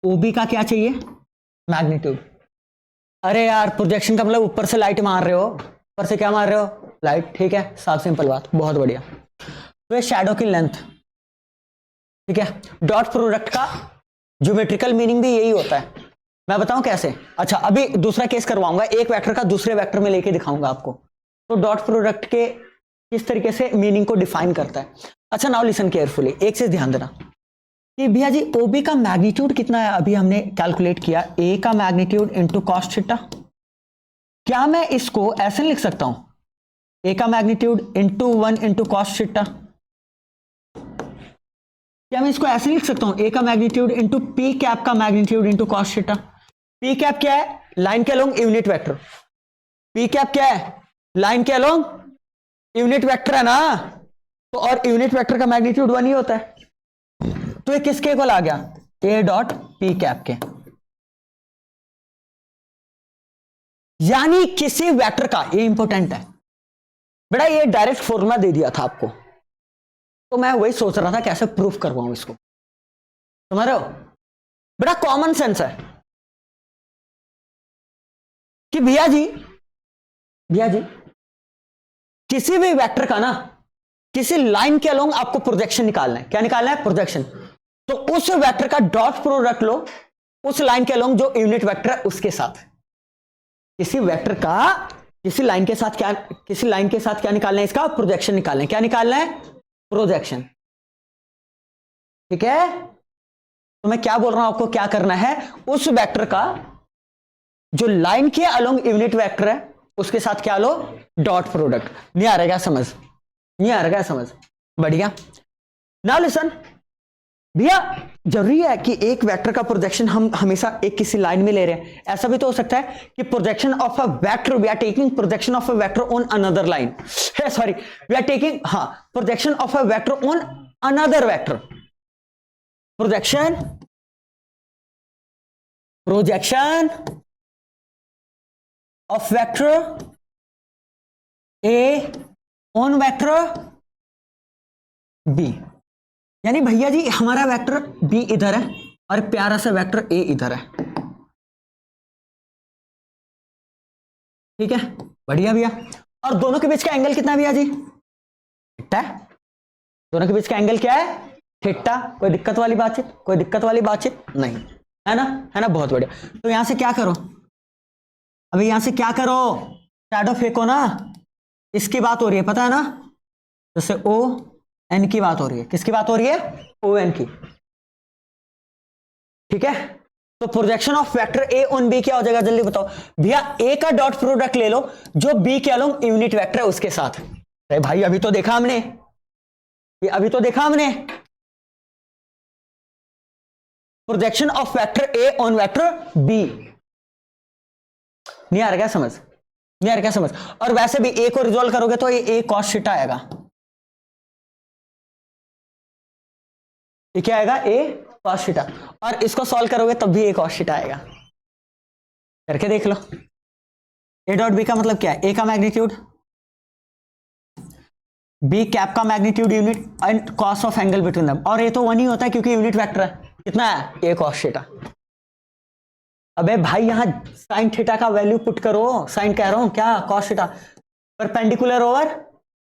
Speaker 1: ओबी का क्या चाहिए, मैग्नीट्यूड। अरे यार प्रोजेक्शन का मतलब ऊपर से लाइट मार रहे हो, ऊपर से क्या मार रहे हो, लाइट, ठीक है, साफ सिंपल बात, बहुत बढ़िया। तो ये शैडो की लेंथ, ठीक है। डॉट प्रोडक्ट का ज्योमेट्रिकल मीनिंग भी यही होता है, मैं बताऊं कैसे। अच्छा अभी दूसरा केस करवाऊंगा, एक वेक्टर का दूसरे वेक्टर में लेके दिखाऊंगा आपको, तो डॉट प्रोडक्ट के किस तरीके से मीनिंग को डिफाइन करता है। अच्छा नाउ लिसन केयरफुली, एक चीज ध्यान देना कि भैया जी ओबी का मैग्नीट्यूड कितना है, अभी हमने कैलकुलेट किया, ए का मैग्नीट्यूड इंटू कॉस थीटा। क्या मैं इसको ऐसे लिख सकता हूं, ए का magnitude into 1 into cos theta? क्या मैं इसको ऐसे लिख सकता हूं, ए का मैग्नीट्यूड इंटू पी कैप का magnitude into cos theta? P cap क्या है, लाइन के along unit vector, P cap क्या है, लाइन के अलोंग यूनिट वेक्टर है ना, तो और यूनिट वेक्टर का मैग्नीट्यूड 1 ही होता है, तो ये किसके इक्वल आ गया, ए डॉट पी कैप के। यानी किसी वेक्टर का, ये इंपॉर्टेंट है बेटा, ये डायरेक्ट फॉर्मूला दे दिया था आपको, तो मैं वही सोच रहा था कैसे प्रूफ करवाऊं इसको, समझ रहे हो बेटा, कॉमन सेंस है कि भैया जी किसी भी वेक्टर का ना, किसी लाइन के अलोंग आपको प्रोजेक्शन निकालना है, क्या निकालना है, प्रोजेक्शन। तो उस वेक्टर का डॉट प्रोडक्ट लो उस लाइन के अलोंग जो यूनिट वेक्टर है उसके साथ, किसी वेक्टर का किसी लाइन के साथ क्या निकालना है, इसका प्रोजेक्शन निकालना है, क्या निकालना है, प्रोजेक्शन, ठीक है। तो मैं क्या बोल रहा हूं आपको क्या करना है, उस वेक्टर का जो लाइन के अलोंग यूनिट वेक्टर है उसके साथ क्या लो, डॉट प्रोडक्ट। नहीं आ रहा क्या समझ, नहीं आ रहा क्या समझ, बढ़िया। नाउ लिसन भैया, जरूरी है कि एक वेक्टर का प्रोजेक्शन हम हमेशा एक किसी लाइन में ले रहे हैं? ऐसा भी तो हो सकता है कि projection of a vector, we are taking projection of a vector on another line, sorry we are taking, हाँ, projection of a vector on another vector, projection of vector A on vector B. यानी भैया जी हमारा वेक्टर बी इधर है और प्यारा सा वेक्टर ए इधर है, ठीक है, बढ़िया भैया। और दोनों के बीच का एंगल कितना है भैया जी, थीटा। दोनों के बीच का एंगल क्या है, थीटा। कोई दिक्कत वाली बातचीत, कोई दिक्कत वाली बातचीत नहीं है ना, है ना, बहुत बढ़िया। तो यहां से क्या करो, अभी यहां से क्या करो, शैडो फेंको ना, इसकी बात हो रही है पता है ना, जैसे ओ एन की बात हो रही है, किसकी बात हो रही है, ओ एन की, ठीक है। तो projection of vector A on B क्या हो जाएगा, जल्दी बताओ भैया। ए का डॉट प्रोडक्ट ले लो जो बी के अलोंग यूनिट वेक्टर है उसके साथ। अरे भाई अभी तो देखा हमने, ये अभी तो देखा हमने, projection of vector A on vector B. नहीं आ रहा क्या समझ, नहीं आ रहा क्या समझ। और वैसे भी ए को रिजोल्व करोगे तो ये ए कॉस थीटा आएगा, ये क्या आएगा, ए कॉस थीटा। और इसको सॉल्व करोगे तब भी ए कॉस थीटा आएगा, करके देख लो। ए डॉट बी का मतलब क्या है, ए का मैग्नीट्यूड, बी कैप का magnitude unit and cos of angle between them. और ये तो वन ही होता है क्योंकि यूनिट वेक्टर है, कितना है, ए कॉस थीटा। अबे भाई यहां साइन थीटा का वैल्यू पुट करो, साइन कह रहा हूं क्या, कॉस थीटा। परपेंडिकुलर ओवर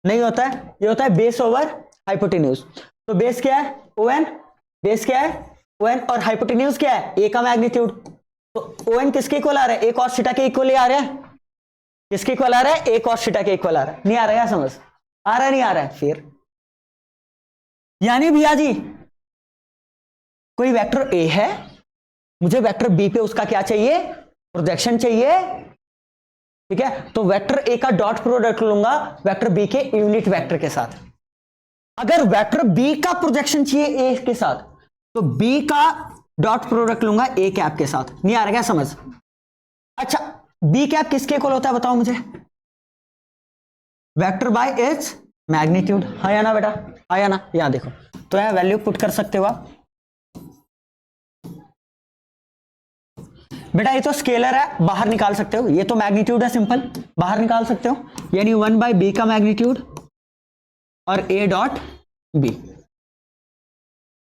Speaker 1: नहीं होता है, ये होता है बेस ओवर हाइपोटेन्यूज। तो बेस क्या है, ओ एन, बेस क्या है, ओ एन, और हाइपोटेन्यूज क्या है, ए का मैग्नीट्यूड। तो ओ एन किसके इक्वल आ रहा है, ए कॉस थीटा के इक्वल आ रहा है, किसके इक्वल आ रहा है, ए कॉस थीटा के इक्वल आ रहा है। नहीं आ रहा है समझ, आ रहा है, नहीं आ रहा है फिर। यानी भैया जी कोई वेक्टर ए है, मुझे वेक्टर बी पे उसका क्या चाहिए, प्रोजेक्शन चाहिए, ठीक है। तो वेक्टर ए का डॉट प्रोडक्ट लूंगा वेक्टर बी के यूनिट वेक्टर के साथ। अगर वेक्टर बी का प्रोजेक्शन चाहिए ए के साथ तो बी का डॉट प्रोडक्ट लूंगा ए कैप के साथ। नहीं आ रहा क्या समझ। अच्छा बी कैप किसके इक्वल होता है बताओ मुझे, वेक्टर बाय इट्स मैग्नीट्यूड, है ना बेटा, है ना। यहां देखो तो यहां वैल्यू पुट कर सकते हो आप बेटा, ये तो स्केलर है बाहर निकाल सकते हो, ये तो मैग्नीट्यूड है सिंपल, बाहर निकाल सकते हो। यानी 1 बाय बी का मैग्नीट्यूड और ए डॉट बी।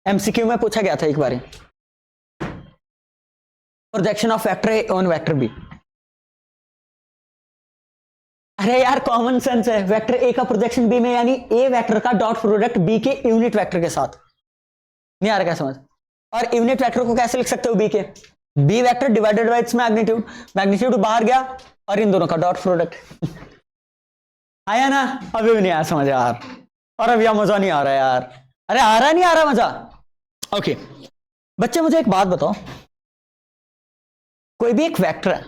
Speaker 1: एमसीक्यू में पूछा गया था एक बार, projection of vector A on vector B. अरे यार कॉमन सेंस है, वेक्टर ए का प्रोजेक्शन बी में यानी ए वेक्टर का डॉट प्रोडक्ट बी के यूनिट वेक्टर के साथ। नहीं आ रहा क्या समझ। और यूनिट वेक्टर को कैसे लिख सकते हो, बी के B vector divided by its magnitude, magnitude बाहर गया और इन दोनों का डॉट प्रोडक्ट। आया ना, अभी भी नहीं आया समझ यार, और अब यह मजा नहीं आ रहा यार, अरे आ रहा नहीं आ रहा मजा। ओके बच्चे मुझे एक बात बताओ, कोई भी एक वेक्टर है,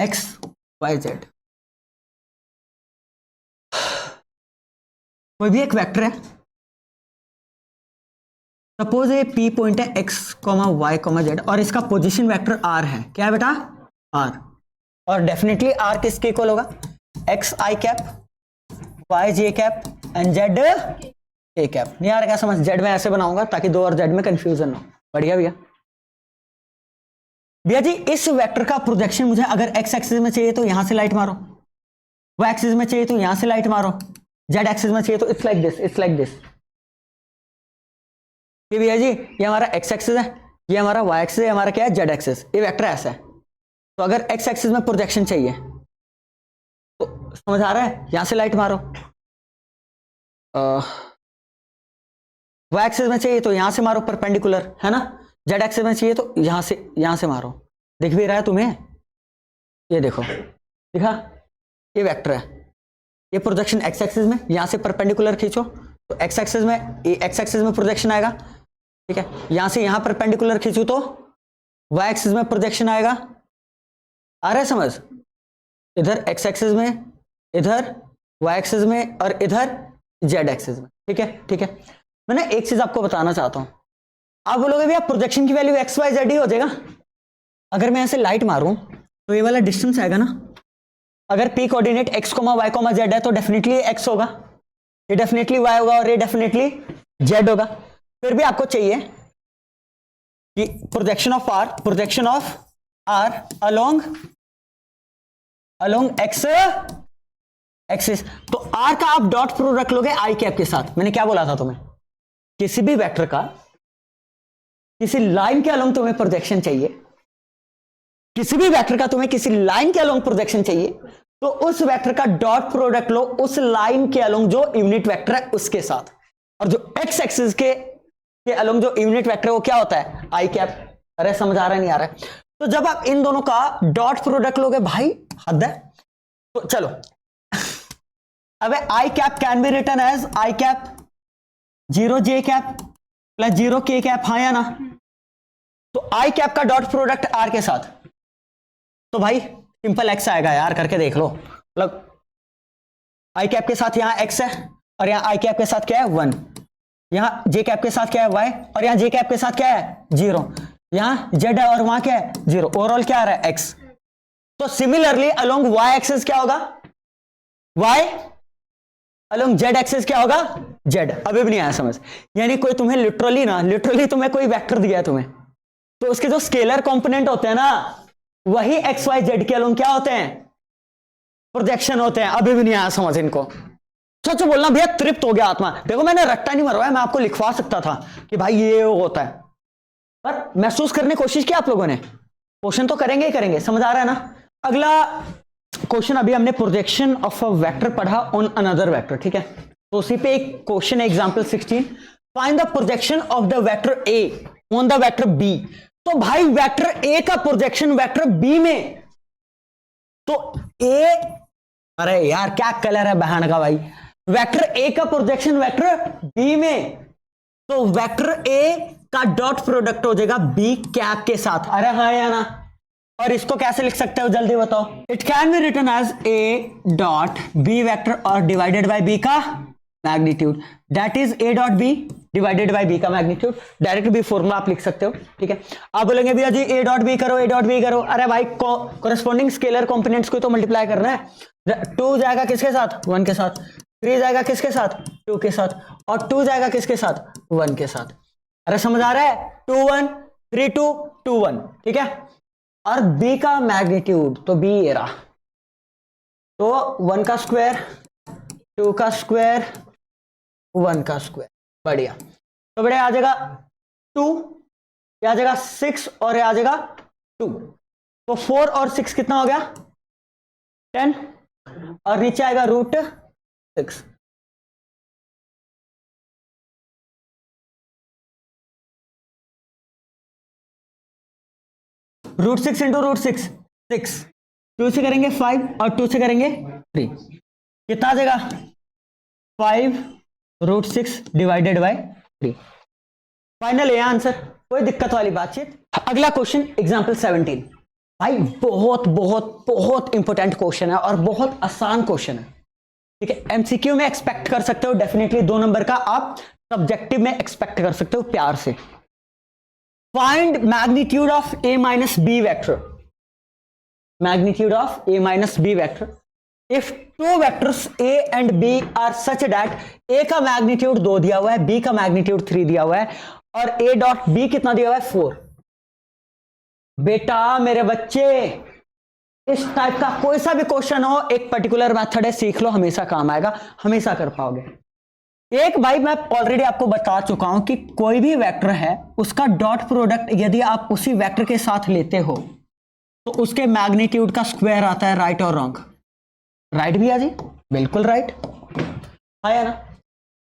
Speaker 1: एक्स वाई जेड, कोई भी एक वेक्टर है, सपोज ये पी पॉइंट है X comma Y comma Z और इसका पोजीशन वेक्टर आर है, क्या है बेटा, आर। और डेफिनेटली आर किसके इक्वल होगा, X I cap, Y J cap and Z A cap. नहीं आ रहा क्या समझ, जेड में ऐसे बनाऊंगा ताकि दो और जेड में कंफ्यूजन हो। बढ़िया भैया। भैया जी इस वेक्टर का प्रोजेक्शन मुझे अगर एक्स एक्सिस में चाहिए तो यहां से लाइट मारो, वाई एक्सिस में चाहिए तो यहां से लाइट मारो, जेड एक्सिस में चाहिए तो it's like this, it's like this. भैया जी ये हमारा एक्स एक्सिस है, ये हमारा वाई एक्सिस है, हमारा क्या है जेड एक्सिस, ये वेक्टर ऐसा है। तो अगर एक्स एक्सिस में प्रोजेक्शन चाहिए तो समझ आ रहा है, यहां से लाइट मारो। वाई एक्सिस में चाहिए तो यहां से मारो परपेंडिकुलर, है ना। जेड एक्सिस में चाहिए तो यहां से मारो। दिख भी रहा है तुम्हें, ये देखो दिखा, ये वेक्टर है, ये प्रोजेक्शन एक्स एक्सिस में, यहां से परपेंडिकुलर खींचो तो एक्स एक्सिस में, एक्स एक्सिस में प्रोजेक्शन आएगा, ठीक है। यहां से यहां परपेंडिकुलर खींचू तो वाई एक्सिस में प्रोजेक्शन आएगा। आ रहा है समझ? इधर एक्स एक्सिस में, इधर वाई एक्सिस में और इधर जेड एक्सिस में, ठीक है, ठीक है। मैंने एक चीज आपको बताना चाहता हूं, आप बोलोगे भैया प्रोजेक्शन की वैल्यू एक्स वाई जेड ही हो जाएगा। अगर मैं ऐसे लाइट मारूं तो ये वाला डिस्टेंस आएगा ना, अगर P coordinate X comma Y comma Z है तो डेफिनेटली एक्स होगा, ये डेफिनेटली वाई होगा और ये डेफिनेटली जेड होगा। फिर भी आपको चाहिए कि projection of R along X axis, तो आर का आप डॉट प्रोडक्ट लोगे आई कैप के साथ। मैंने क्या बोला था तुम्हें, किसी भी वेक्टर का किसी लाइन के अलोंग तुम्हें प्रोजेक्शन चाहिए, किसी भी वेक्टर का तुम्हें किसी लाइन के अलोंग प्रोजेक्शन चाहिए, तो उस वेक्टर का डॉट प्रोडक्ट लो उस लाइन के अलोंग जो यूनिट वेक्टर है उसके साथ, और जो एक्स एक्सिस के अलोंग जो यूनिट वेक्टर है वो क्या होता है, आई कैप। अरे समझ आ रहा है नहीं आ रहा है? तो जब आप इन दोनों का डॉट प्रोडक्ट लोगे भाई हद है। तो चलो अब I cap can be written as I cap 0 J cap plus 0 K cap, हाँ या ना? तो आई कैप का डॉट प्रोडक्ट आर के साथ, तो भाई सिंपल एक्स आएगा यार, करके देख लो। मतलब आई कैप के साथ यहां एक्स है और यहां आई कैप के साथ क्या है 1, यहां जे कैप के साथ क्या है y और यहां जे कैप के साथ क्या है 0, यहां z है और वहां क्या है 0, ओवरऑल क्या आ रहा है x। तो सिमिलरली अलोंग y एक्सिस क्या होगा y, अलोंग z एक्सिस क्या होगा z। अभी भी नहीं आया समझ? यानी कोई तुम्हें लिटरली तुम्हें कोई वेक्टर दिया है तुम्हें, तो उसके जो स्केलर कंपोनेंट होते हैं ना वही एक्स वाई जेड के अलोंग क्या होते हैं, प्रोजेक्शन होते हैं। अभी भी नहीं आया समझ इनको? सच बोलना भैया तृप्त हो गया आत्मा। देखो मैंने रट्टा नहीं मरवाया, मैं आपको लिखवा सकता था कि भाई ये होता है, पर महसूस करने की कोशिश की आप लोगों ने। क्वेश्चन तो करेंगे ही करेंगे, समझ आ रहा है ना? अगला क्वेश्चन, अभी हमने प्रोजेक्शन ऑफ अ वेक्टर पढ़ा ऑन अनदर वेक्टर, ठीक है। तो उसी पे एक क्वेश्चन है example 16, find the projection of the vector A on the vector B. तो भाई वेक्टर ए का प्रोजेक्शन वेक्टर बी में, तो ए, अरे यार क्या कलर है बहन का भाई, वेक्टर ए का प्रोजेक्शन वेक्टर बी में, तो वेक्टर ए का डॉट प्रोडक्ट हो जाएगा बी कैप के साथ। अरे हाँ या ना? और इसको कैसे लिख सकते हो जल्दी बताओ? It can be written as A dot B vector और डिवाइडेड बाय बी का magnitude, that is A dot B divided by B का मैग्नीट्यूड। डायरेक्ट बी फॉर्मूला आप लिख सकते हो, ठीक है। आप बोलेंगे भैया जी ए डॉट बी करो, ए डॉट बी करो। अरे भाई कोरेस्पोंडिंग स्केलर कंपोनेंट्स को तो मल्टीप्लाई करना है। 2 जाएगा किसके साथ 1 के साथ, 3 जाएगा किसके साथ 2 के साथ, और 2 जाएगा किसके साथ 1 के साथ। अरे समझ आ रहा है? 2 1 3 2 2 1, ठीक है। और b का मैग्नीट्यूड, तो b ये रहा, तो 1 का स्क्वायर 2 का स्क्वायर 1 का स्क्वायर, बढ़िया। तो बढ़िया आ जाएगा 2, ये आ जाएगा 6 और ये आ जाएगा 2, तो 4 और 6 कितना हो गया 10, और नीचे आएगा √6। √6 इंटू √6 6, 2 से करेंगे 5 और 2 से करेंगे 3, कितना आ जाएगा 5 √6 डिवाइडेड बाय 3। फाइनल ये आंसर, कोई दिक्कत वाली बातचीत। अगला क्वेश्चन एग्जांपल 17, भाई बहुत बहुत बहुत इंपॉर्टेंट क्वेश्चन है और बहुत आसान क्वेश्चन है, ठीक है। एमसीक्यू में एक्सपेक्ट कर सकते हो डेफिनेटली 2 नंबर का, आप सब्जेक्टिव में एक्सपेक्ट कर सकते हो प्यार से। Find magnitude of a minus b vector. Magnitude of a minus b vector. If two vectors a and b are such that a का मैग्नीट्यूड 2 दिया हुआ है, b का मैग्नीट्यूड 3 दिया हुआ है, और a डॉट b कितना दिया हुआ है 4। बेटा मेरे बच्चे, इस टाइप का कोई सा भी क्वेश्चन हो, एक पर्टिकुलर मेथड है, सीख लो, हमेशा काम आएगा, हमेशा कर पाओगे। एक भाई मैं ऑलरेडी आपको बता चुका हूं कि कोई भी वेक्टर है उसका डॉट प्रोडक्ट यदि आप उसी वेक्टर के साथ लेते हो तो उसके मैग्नीट्यूड का स्क्वायर आता है, राइट और रॉन्ग? राइट भैया जी, बिल्कुल राइट है ना।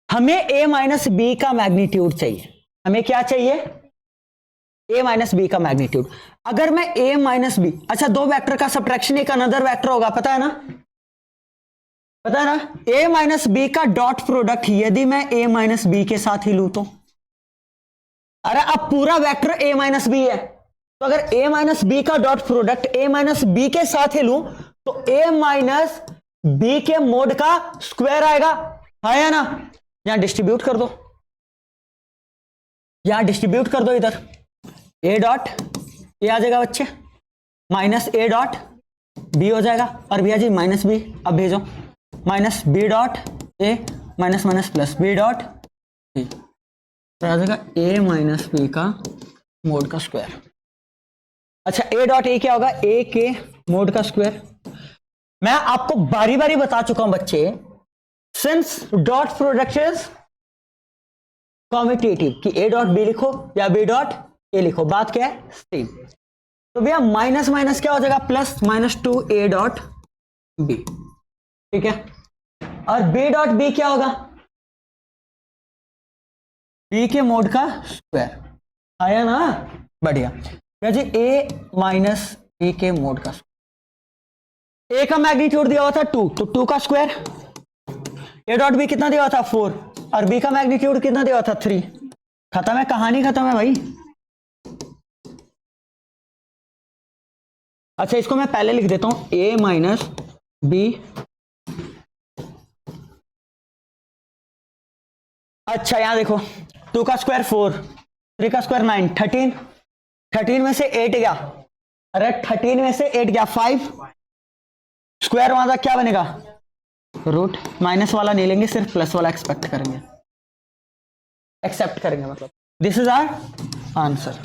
Speaker 1: हमें a माइनस बी का मैग्नीट्यूड चाहिए, हमें क्या चाहिए a माइनस बी का मैग्नीट्यूड। अगर मैं a माइनस बी, अच्छा 2 वेक्टर का सब्ट्रैक्शन एक अनदर वेक्टर होगा, पता है ना? पता है ना, a माइनस बी का डॉट प्रोडक्ट यदि मैं a माइनस बी के साथ ही लू तो, अरे अब पूरा वेक्टर a माइनस बी है, तो अगर a माइनस बी का dot product a minus B के साथ ही लू तो a माइनस बी के मोड का स्क्वायर आएगा, आया ना। यहां डिस्ट्रीब्यूट कर दो, यहां डिस्ट्रीब्यूट कर दो, इधर a डॉट ए आ जाएगा बच्चे, माइनस a डॉट b हो जाएगा, और भैया जी माइनस b अब भेजो, minus b dot a minus minus plus b dot b, तो आ जाएगा a माइनस b का मोड का स्क्वायर। अच्छा a डॉट a क्या होगा, a के मोड का स्क्वायर। मैं आपको बारी बारी बता चुका हूं बच्चे, since dot product is commutative कि a डॉट b लिखो या b डॉट a लिखो, बात क्या है सेम। तो भैया माइनस माइनस क्या हो जाएगा, plus, minus 2a dot b, ठीक है। और b डॉट b क्या होगा, b के मोड का स्क्वायर, आया ना, बढ़िया। जी a माइनस b के मोड का स्क्वायर, a का मैग्नीट्यूड दिया हुआ था 2, तो 2 का स्क्वायर, a डॉट b कितना दिया हुआ था 4, और b का मैग्नीट्यूड कितना दिया हुआ था 3। खत्म है, कहानी खत्म है भाई। अच्छा इसको मैं पहले लिख देता हूं, a माइनस बी, अच्छा यहां देखो 2 का स्क्वायर 4, 3 का स्क्वायर 9, 13 में से 8 गया, अरे 13 में से 8 गया 5, स्क्वायर वहां तक क्या बनेगा रूट, माइनस वाला नहीं लेंगे, सिर्फ प्लस वाला एक्सपेक्ट करेंगे, एक्सेप्ट करेंगे मतलब। This is our answer.